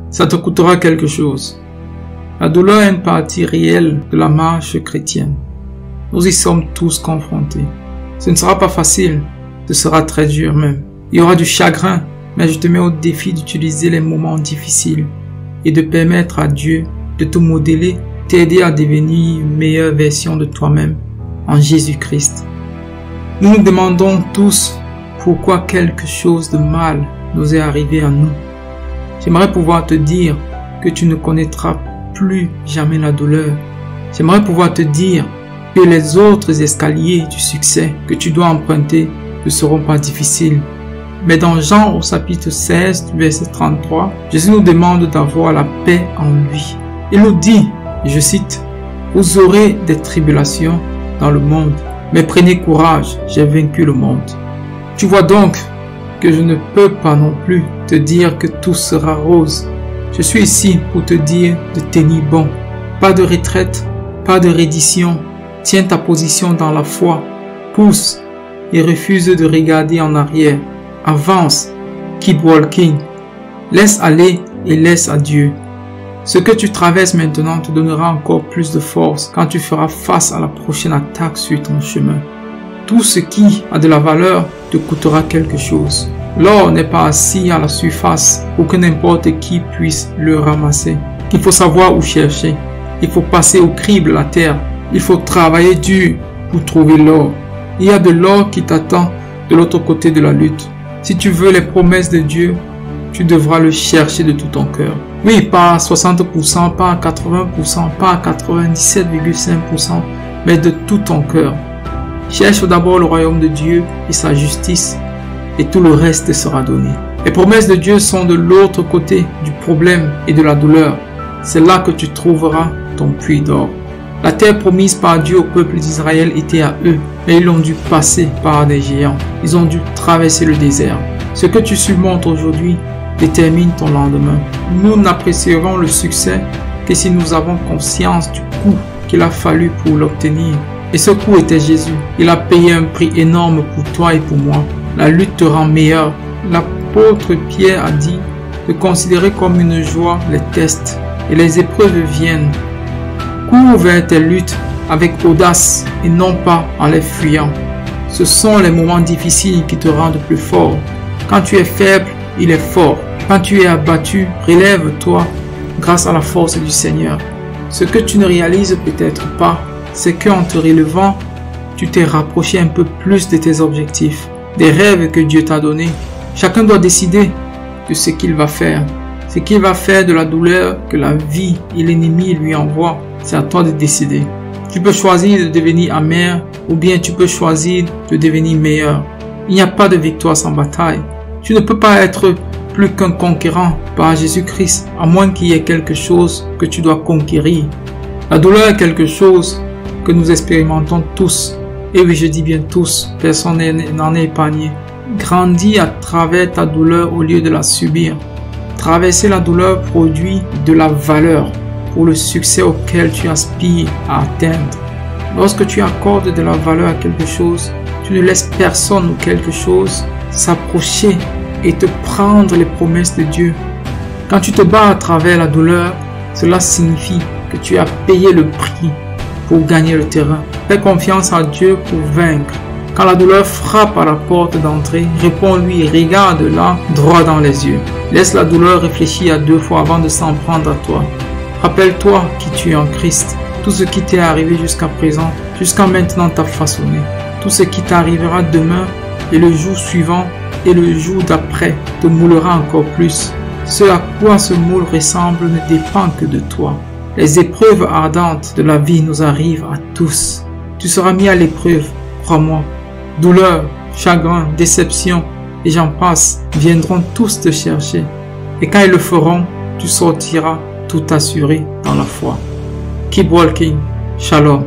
Ça te coûtera quelque chose. La douleur est une partie réelle de la marche chrétienne. Nous y sommes tous confrontés. Ce ne sera pas facile, ce sera très dur même. Il y aura du chagrin, mais je te mets au défi d'utiliser les moments difficiles et de permettre à Dieu de te modeler, t'aider à devenir une meilleure version de toi-même en Jésus-Christ. Nous nous demandons tous pourquoi quelque chose de mal nous est arrivé à nous. J'aimerais pouvoir te dire que tu ne connaîtras plus jamais la douleur. J'aimerais pouvoir te dire que les autres escaliers du succès que tu dois emprunter ne seront pas difficiles. Mais dans Jean au chapitre 16, verset 33, Jésus nous demande d'avoir la paix en lui. Il nous dit, je cite, « Vous aurez des tribulations dans le monde, mais prenez courage, j'ai vaincu le monde. » Tu vois donc que je ne peux pas non plus te dire que tout sera rose. Je suis ici pour te dire de tenir bon. Pas de retraite, pas de reddition. Tiens ta position dans la foi. Pousse et refuse de regarder en arrière. Avance, keep walking. Laisse aller et laisse à Dieu. Ce que tu traverses maintenant te donnera encore plus de force quand tu feras face à la prochaine attaque sur ton chemin. Tout ce qui a de la valeur te coûtera quelque chose. L'or n'est pas assis à la surface pour que n'importe qui puisse le ramasser. Il faut savoir où chercher. Il faut passer au crible la terre. Il faut travailler dur pour trouver l'or. Il y a de l'or qui t'attend de l'autre côté de la lutte. Si tu veux les promesses de Dieu, tu devras le chercher de tout ton cœur. Oui, pas à 60%, pas à 80%, pas à 97,5%, mais de tout ton cœur. Cherche d'abord le royaume de Dieu et sa justice, et tout le reste sera donné. Les promesses de Dieu sont de l'autre côté du problème et de la douleur. C'est là que tu trouveras ton puits d'or. La terre promise par Dieu au peuple d'Israël était à eux, mais ils ont dû passer par des géants. Ils ont dû traverser le désert. Ce que tu surmontes aujourd'hui détermine ton lendemain. Nous n'apprécierons le succès que si nous avons conscience du coût qu'il a fallu pour l'obtenir. Et ce coût était Jésus. Il a payé un prix énorme pour toi et pour moi. La lutte te rend meilleur. L'apôtre Pierre a dit de considérer comme une joie les tests et les épreuves viennent. Cours vers tes luttes avec audace et non pas en les fuyant. Ce sont les moments difficiles qui te rendent plus fort. Quand tu es faible, il est fort. Quand tu es abattu, relève-toi grâce à la force du Seigneur. Ce que tu ne réalises peut-être pas, c'est qu'en te relevant, tu t'es rapproché un peu plus de tes objectifs, des rêves que Dieu t'a donnés. Chacun doit décider de ce qu'il va faire. Ce qu'il va faire de la douleur que la vie et l'ennemi lui envoient, c'est à toi de décider. Tu peux choisir de devenir amer ou bien tu peux choisir de devenir meilleur. Il n'y a pas de victoire sans bataille. Tu ne peux pas être plus qu'un conquérant par Jésus-Christ, à moins qu'il y ait quelque chose que tu dois conquérir. La douleur est quelque chose que nous expérimentons tous. Et oui, je dis bien tous, personne n'en est épargné. Grandis à travers ta douleur au lieu de la subir. Traverser la douleur produit de la valeur pour le succès auquel tu aspires à atteindre. Lorsque tu accordes de la valeur à quelque chose, tu ne laisses personne ou quelque chose s'approcher et te prendre les promesses de Dieu. Quand tu te bats à travers la douleur, cela signifie que tu as payé le prix pour gagner le terrain. Fais confiance à Dieu pour vaincre. Quand la douleur frappe à la porte d'entrée, réponds-lui et regarde-la droit dans les yeux. Laisse la douleur réfléchir à 2 fois avant de s'en prendre à toi. Rappelle-toi qui tu es en Christ. Tout ce qui t'est arrivé jusqu'à présent, jusqu'à maintenant t'a façonné. Tout ce qui t'arrivera demain et le jour suivant et le jour d'après te moulera encore plus. Ce à quoi ce moule ressemble ne dépend que de toi. Les épreuves ardentes de la vie nous arrivent à tous. Tu seras mis à l'épreuve, crois-moi. Douleur, chagrin, déception et j'en passe viendront tous te chercher. Et quand ils le feront, tu sortiras tout assuré dans la foi. Keep walking. Shalom.